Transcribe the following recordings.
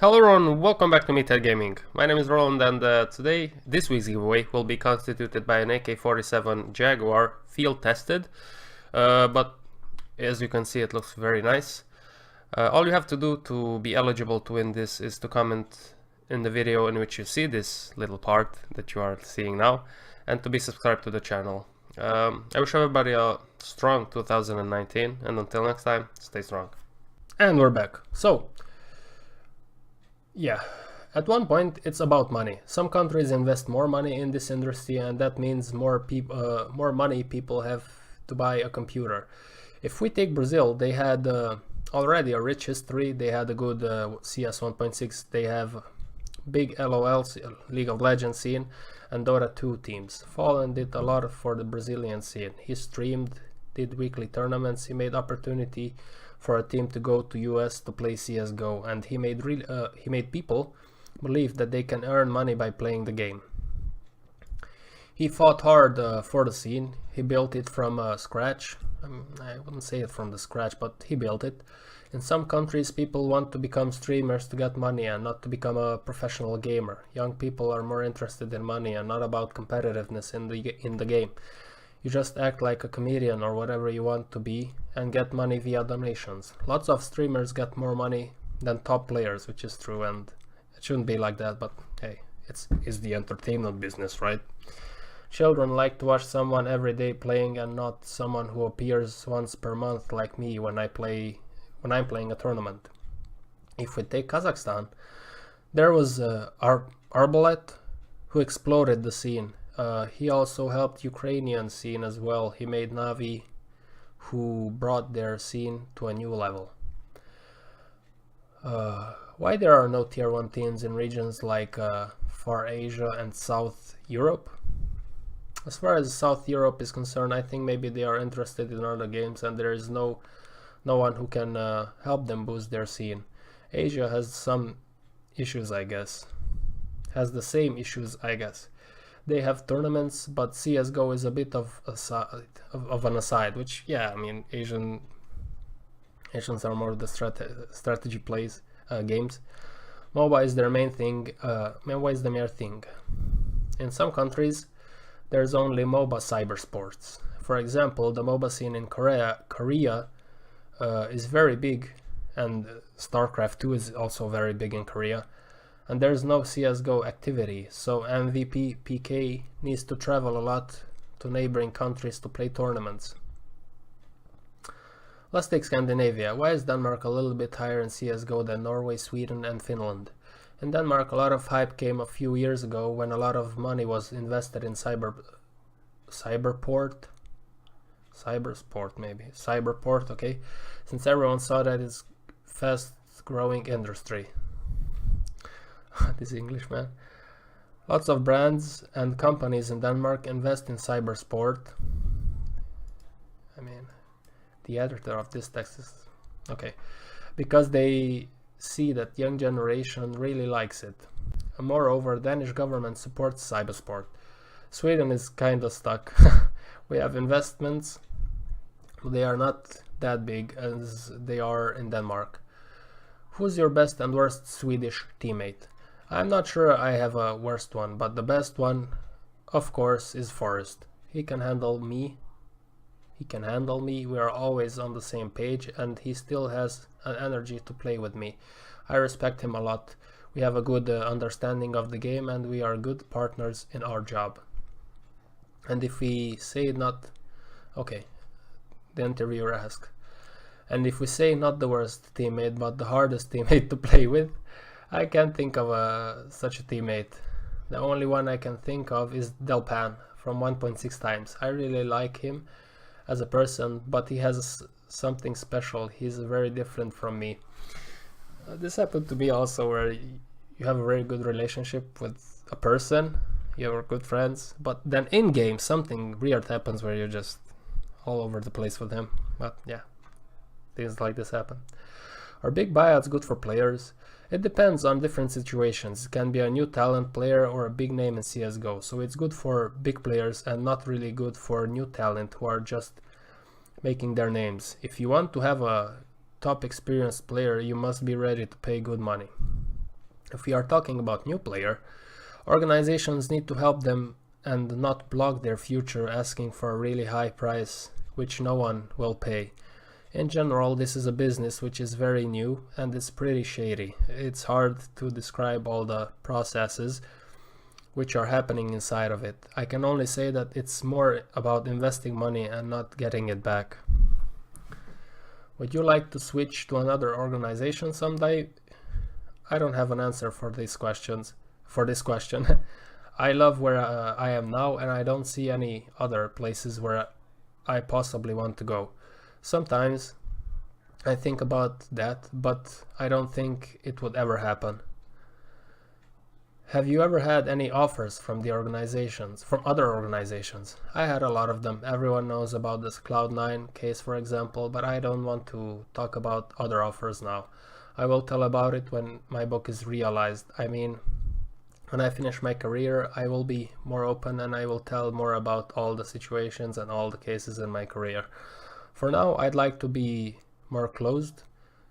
Hello everyone, welcome back to Meathead Gaming. My name is Roland and today, this week's giveaway will be constituted by an AK-47 Jaguar field tested, but as you can see it looks very nice. All you have to do to be eligible to win this is to comment in the video in which you see this little part that you are seeing now, and to be subscribed to the channel. I wish everybody a strong 2019, and until next time, stay strong. And we're back. So, yeah, at one point it's about money. Some countries invest more money in this industry, and that means more money people have to buy a computer. If we take Brazil, they had already a rich history. They had a good CS 1.6. They have big LOLs, League of Legends scene, and Dota 2 teams. Fallen did a lot for the Brazilian scene. He streamed, did weekly tournaments. He made opportunity for a team to go to US to play CSGO, and he made people believe that they can earn money by playing the game. He fought hard for the scene. He built it from scratch. I wouldn't say it from the scratch, but he built it. In some countries, people want to become streamers to get money and not to become a professional gamer. Young people are more interested in money and not about competitiveness in the game. You just act like a comedian or whatever you want to be and get money via donations. Lots of streamers get more money than top players, which is true, and it shouldn't be like that, but hey, it's the entertainment business, right? Children like to watch someone every day playing and not someone who appears once per month like me when I'm playing a tournament. If we take Kazakhstan, there was Arbalet who exploded the scene. He also helped Ukrainian scene as well. He made Navi, who brought their scene to a new level. Why there are no tier 1 teams in regions like Far Asia and South Europe? As far as South Europe is concerned, I think maybe they are interested in other games and there is no one who can help them boost their scene. Asia has some issues, I guess. Has the same issues, I guess. They have tournaments, but CSGO is a bit of an aside, which, yeah, I mean, Asians are more the strategy plays games. MOBA is their main thing. MOBA is the main thing. In some countries, there's only MOBA cyber sports. For example, the MOBA scene in Korea is very big, and StarCraft 2 is also very big in Korea. And there's no CSGO activity, so MVP PK needs to travel a lot to neighboring countries to play tournaments. Let's take Scandinavia. Why is Denmark a little bit higher in CSGO than Norway, Sweden and Finland? In Denmark, a lot of hype came a few years ago when a lot of money was invested in cybersport, okay? Since everyone saw that it's fast growing industry. This English man. Lots of brands and companies in Denmark invest in cybersport. I mean, the editor of this text is okay, because they see that young generation really likes it. And moreover, Danish government supports cybersport. Sweden is kinda stuck. We have investments, but they are not that big as they are in Denmark. Who's your best and worst Swedish teammate? I'm not sure I have a worst one, but the best one, of course, is Forrest. He can handle me. We are always on the same page, and he still has an energy to play with me. I respect him a lot. We have a good understanding of the game, and we are good partners in our job. And if we say not... Okay, the interviewer asked. And if we say not the worst teammate, but the hardest teammate to play with, I can't think of such a teammate. The only one I can think of is Delpan from 1.6 times. I really like him as a person, but he has something special. He's very different from me. This happened to me also, where you have a very good relationship with a person, you are good friends, but then in game something weird happens where you're just all over the place with him. But yeah, things like this happen. Are big buyouts good for players? It depends on different situations. It can be a new talent player or a big name in CSGO, so it's good for big players and not really good for new talent who are just making their names. If you want to have a top experienced player, you must be ready to pay good money. If we are talking about new player, organizations need to help them and not block their future asking for a really high price which no one will pay. In general, this is a business which is very new and it's pretty shady. It's hard to describe all the processes which are happening inside of it. I can only say that it's more about investing money and not getting it back. Would you like to switch to another organization someday? I don't have an answer for these questions. For this question, I love where I am now, and I don't see any other places where I possibly want to go. Sometimes I think about that, but I don't think it would ever happen. Have you ever had any offers from other organizations? I had a lot of them. Everyone knows about this Cloud9 case, for example, but I don't want to talk about other offers now. I will tell about it when my book is realized. I mean, when I finish my career, I will be more open and I will tell more about all the situations and all the cases in my career. For now, I'd like to be more closed,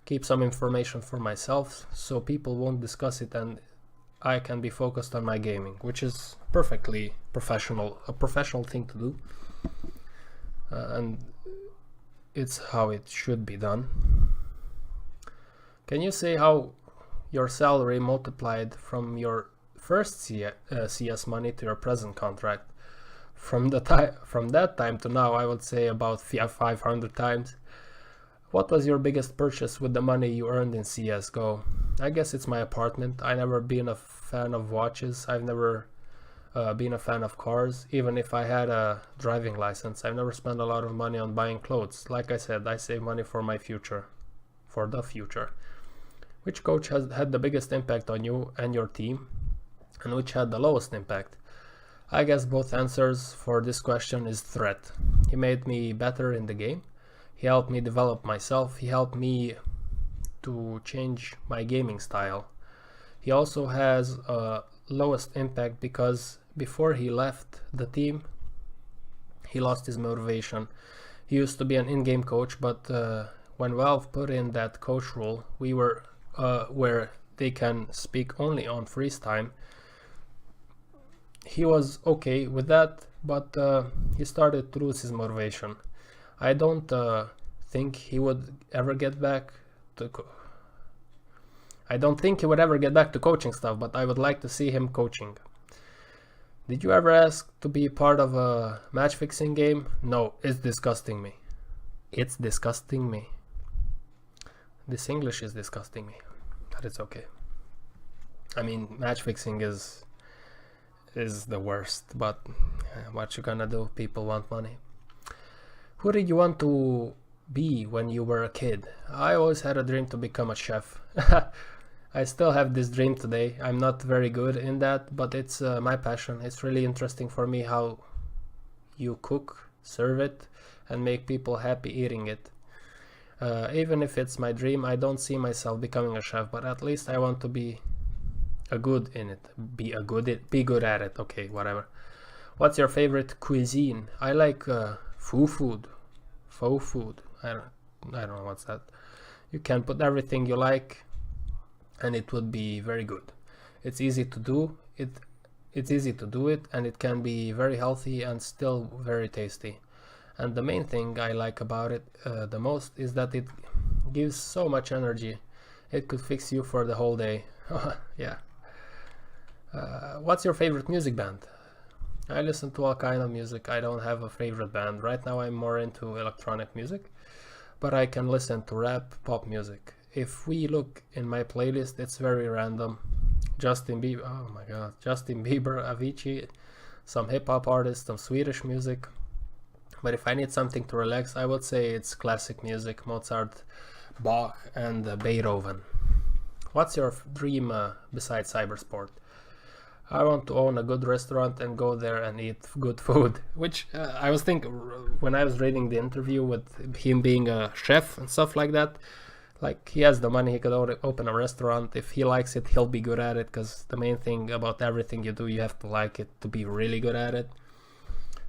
keep some information for myself so people won't discuss it and I can be focused on my gaming, which is perfectly a professional thing to do. And it's how it should be done. Can you say how your salary multiplied from your first CS money to your present contract? From that time to now, I would say about 500 times. What was your biggest purchase with the money you earned in CSGO? I guess it's my apartment. I never been a fan of watches. I've never been a fan of cars. Even if I had a driving license, I've never spent a lot of money on buying clothes. Like I said, I save money for my future, for the future. Which coach has had the biggest impact on you and your team, and which had the lowest impact? I guess both answers for this question is Threat. He made me better in the game. He helped me develop myself. He helped me to change my gaming style. He also has a lowest impact because before he left the team, he lost his motivation. He used to be an in-game coach, but when Valve put in that coach rule, we were where they can speak only on freeze time. He was okay with that, but he started to lose his motivation. I don't think he would ever get back to I don't think he would ever get back to coaching stuff, but I would like to see him coaching. Did you ever ask to be part of a match fixing game? No, it's disgusting me. It's disgusting me. This English is disgusting me, but it's okay. I mean, match fixing is the worst, but what you gonna do? People want money. Who did you want to be when you were a kid? I always had a dream to become a chef. I still have this dream today. I'm not very good in that, but it's my passion. It's really interesting for me how you cook, serve it, and make people happy eating it. Even if it's my dream, I don't see myself becoming a chef, but at least I want to be a good in it. Be good at it. Okay, whatever. What's your favorite cuisine? I like faux food. I don't know what's that. You can put everything you like, and it would be very good. It's easy to do. It's easy to do it, and it can be very healthy and still very tasty. And the main thing I like about it the most is that it gives so much energy. It could fix you for the whole day. Yeah. What's your favorite music band? I listen to all kind of music. I don't have a favorite band. Right now I'm more into electronic music, but I can listen to rap, pop music. If we look in my playlist, it's very random. Justin Bieber, oh my god, Justin Bieber, Avicii, some hip-hop artists, some Swedish music. But if I need something to relax, I would say it's classic music, Mozart, Bach, and Beethoven. What's your dream besides cybersport? I want to own a good restaurant and go there and eat good food, which I was thinking when I was reading the interview with him being a chef and stuff like that. Like, he has the money, he could open a restaurant. If he likes it, he'll be good at it, because the main thing about everything you do, you have to like it to be really good at it.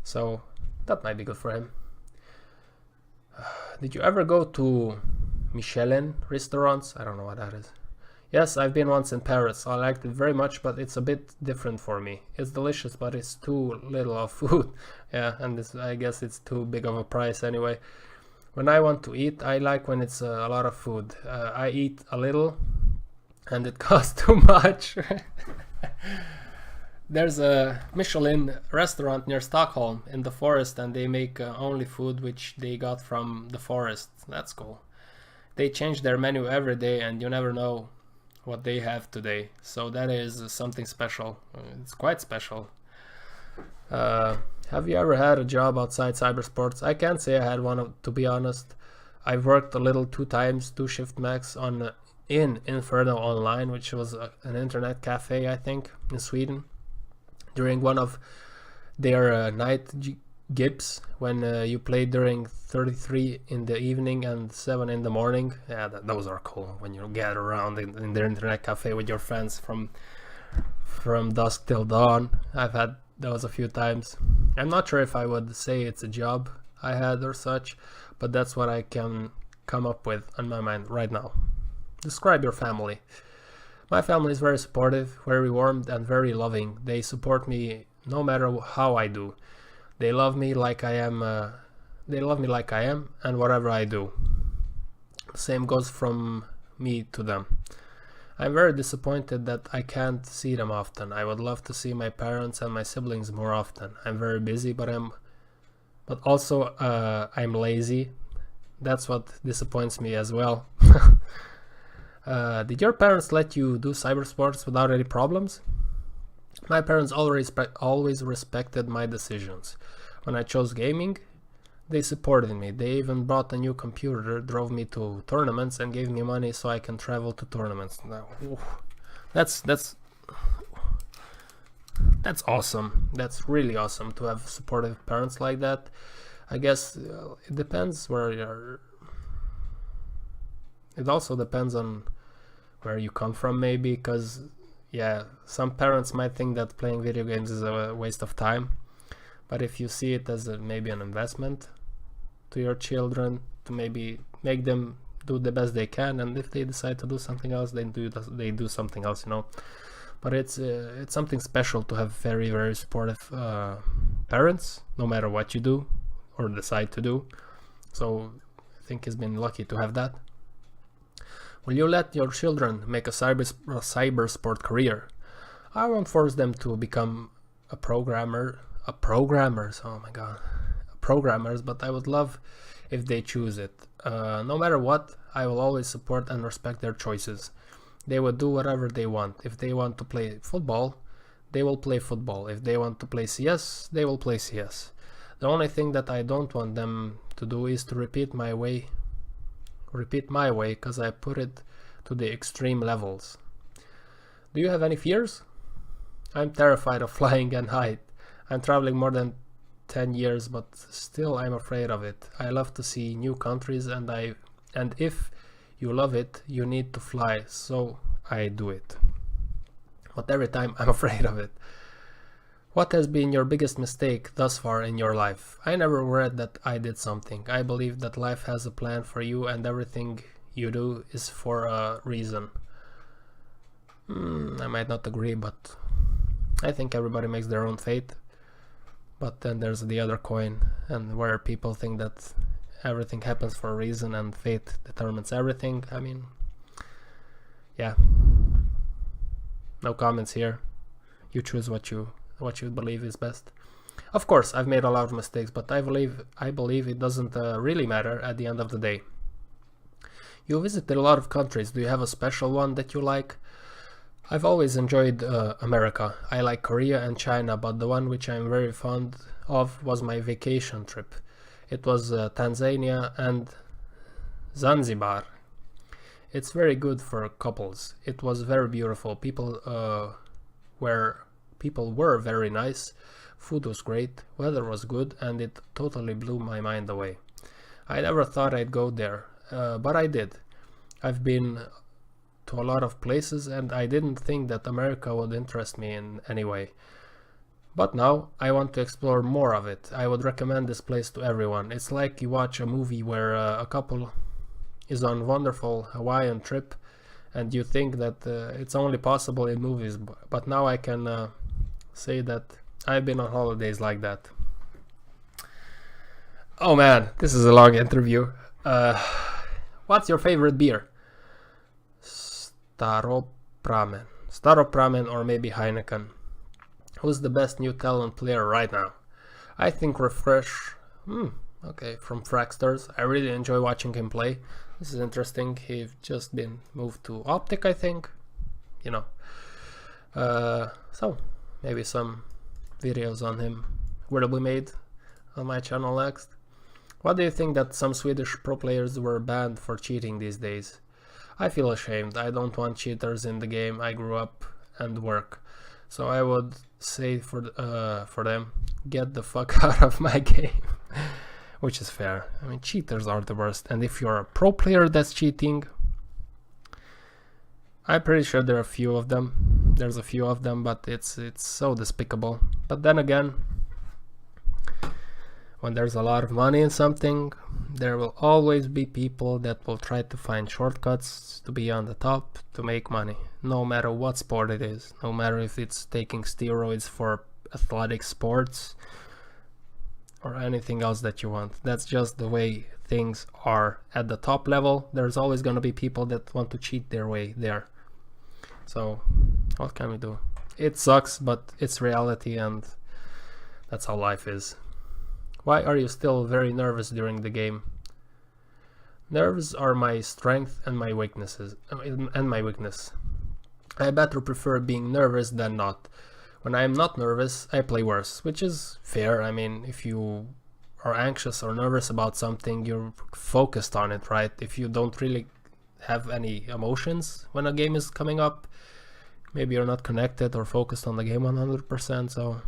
So that might be good for him. Did you ever go to Michelin restaurants? I don't know what that is. Yes, I've been once in Paris. I liked it very much, but it's a bit different for me. It's delicious, but it's too little of food. Yeah, and I guess it's too big of a price anyway. When I want to eat, I like when it's a lot of food. I eat a little, and it costs too much. There's a Michelin restaurant near Stockholm in the forest, and they make only food which they got from the forest. That's cool. They change their menu every day, and you never know what they have today. So that is something special. It's quite special. Have you ever had a job outside cybersports? I can't say I had one, to be honest. I've worked a little 2 times, 2 shift max in Inferno Online, which was an internet cafe, I think, in Sweden. During one of their night gigs, when you play during 33 in the evening and 7 in the morning. Yeah, those are cool, when you gather around in their internet cafe with your friends from dusk till dawn. I've had those a few times. I'm not sure if I would say it's a job I had or such, but that's what I can come up with on my mind right now. Describe your family. My family is very supportive, very warm, and very loving. They support me no matter how I do. They love me like I am. And whatever I do. The same goes from me to them. I'm very disappointed that I can't see them often. I would love to see my parents and my siblings more often. I'm very busy, but also I'm lazy. That's what disappoints me as well. Did your parents let you do cybersports without any problems? My parents always respected my decisions. When I chose gaming, they supported me. They even bought a new computer, drove me to tournaments, and gave me money so I can travel to tournaments. Now, that's awesome. That's really awesome to have supportive parents like that. I guess it depends where you're. It also depends on where you come from, maybe, because yeah, some parents might think that playing video games is a waste of time, but if you see it as maybe an investment to your children, to maybe make them do the best they can, and if they decide to do something else, they do something else, But it's something special to have very, very supportive parents, no matter what you do or decide to do. So I think he's been lucky to have that. Will you let your children make a cyber sport career? I won't force them to become programmers, but I would love if they choose it. No matter what, I will always support and respect their choices. They will do whatever they want. If they want to play football, they will play football. If they want to play CS, they will play CS. The only thing that I don't want them to do is to repeat my way, because I put it to the extreme levels. Do you have any fears? I'm terrified of flying and height. I'm traveling more than 10 years, but still I'm afraid of it. I love to see new countries, and if you love it, you need to fly, so I do it. But every time I'm afraid of it. What has been your biggest mistake thus far in your life? I never read that I did something. I believe that life has a plan for you, and everything you do is for a reason. I might not agree, but I think everybody makes their own fate. But then there's the other coin, and where people think that everything happens for a reason and fate determines everything. I mean, yeah. No comments here. You choose what you believe is best. Of course, I've made a lot of mistakes, but I believe it doesn't really matter at the end of the day. You visited a lot of countries. Do you have a special one that you like? I've always enjoyed America. I like Korea and China, but the one which I'm very fond of was my vacation trip. It was Tanzania and Zanzibar. It's very good for couples. It was very beautiful. People were very nice. Food was great. Weather was good, and it totally blew my mind away. I never thought I'd go there, but I did. I've been to a lot of places, and I didn't think that America would interest me in any way. But now I want to explore more of it. I would recommend this place to everyone. It's like you watch a movie where a couple is on a wonderful Hawaiian trip, and you think that it's only possible in movies, but now I can say that I've been on holidays like that. Oh man, this is a long interview. What's your favorite beer? Staropramen or maybe Heineken. Who's the best new talent player right now? I think Refresh. Okay, from Fraxters. I really enjoy watching him play. This is interesting. He's just been moved to Optic, I think. You know. So maybe some videos on him will be made on my channel next. What do you think that some Swedish pro players were banned for cheating these days? I feel ashamed. I don't want cheaters in the game I grew up and work. So I would say for them, get the fuck out of my game. Which is fair. I mean, cheaters are the worst. And if you're a pro player that's cheating, I'm pretty sure there are a few of them. There's a few of them, but it's so despicable. But then again, when there's a lot of money in something, there will always be people that will try to find shortcuts to be on the top, to make money, no matter what sport it is, no matter if it's taking steroids for athletic sports or anything else that you want. That's just the way things are at the top level. There's always going to be people that want to cheat their way there. So what can we do? It sucks, but it's reality, and that's how life is. Why are you still very nervous during the game? Nerves are my strength and my weaknesses, and my weakness. I better prefer being nervous than not. When I am not nervous, I play worse, which is fair. I mean, if you are anxious or nervous about something, you're focused on it, right? If you don't really have any emotions when a game is coming up, maybe you're not connected or focused on the game 100%. So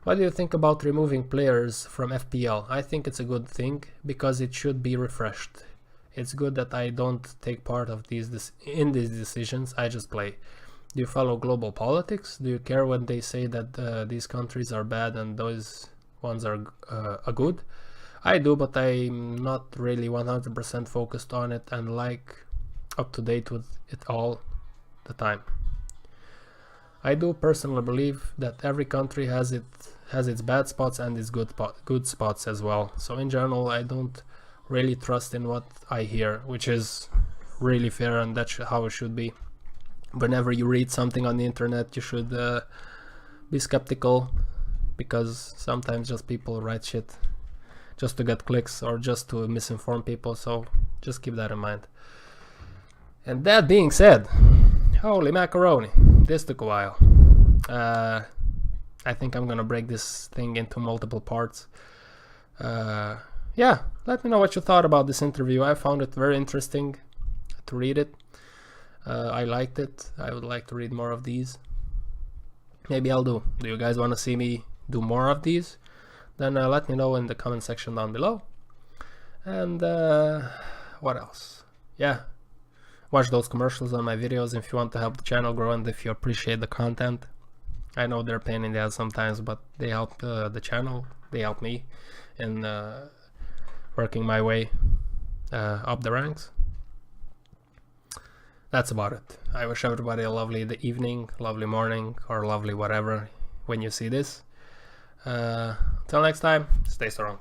what do you think about removing players from FPL? I think it's a good thing because it should be refreshed. It's good that I don't take part of these decisions. I just play. Do you follow global politics? Do you care when they say that these countries are bad and those ones are good? I do, but I'm not really 100% focused on it and like up to date with it all the time. I do personally believe that every country has its bad spots and its good spots as well. So in general, I don't really trust in what I hear, which is really fair, and that's how it should be. Whenever you read something on the internet, you should be skeptical, because sometimes just people write shit just to get clicks or just to misinform people. So just keep that in mind. And that being said, holy macaroni, this took a while. I think I'm gonna break this thing into multiple parts. Yeah, let me know what you thought about this interview. I found it very interesting to read it. I liked it. I would like to read more of these. Maybe I'll do. Do you guys want to see me do more of these? Then let me know in the comment section down below. And what else? Yeah, watch those commercials on my videos if you want to help the channel grow and if you appreciate the content. I know they're a pain in the ass sometimes, but they help the channel. They help me in working my way up the ranks. That's about it. I wish everybody a lovely evening, lovely morning, or lovely whatever when you see this. Till next time, stay strong.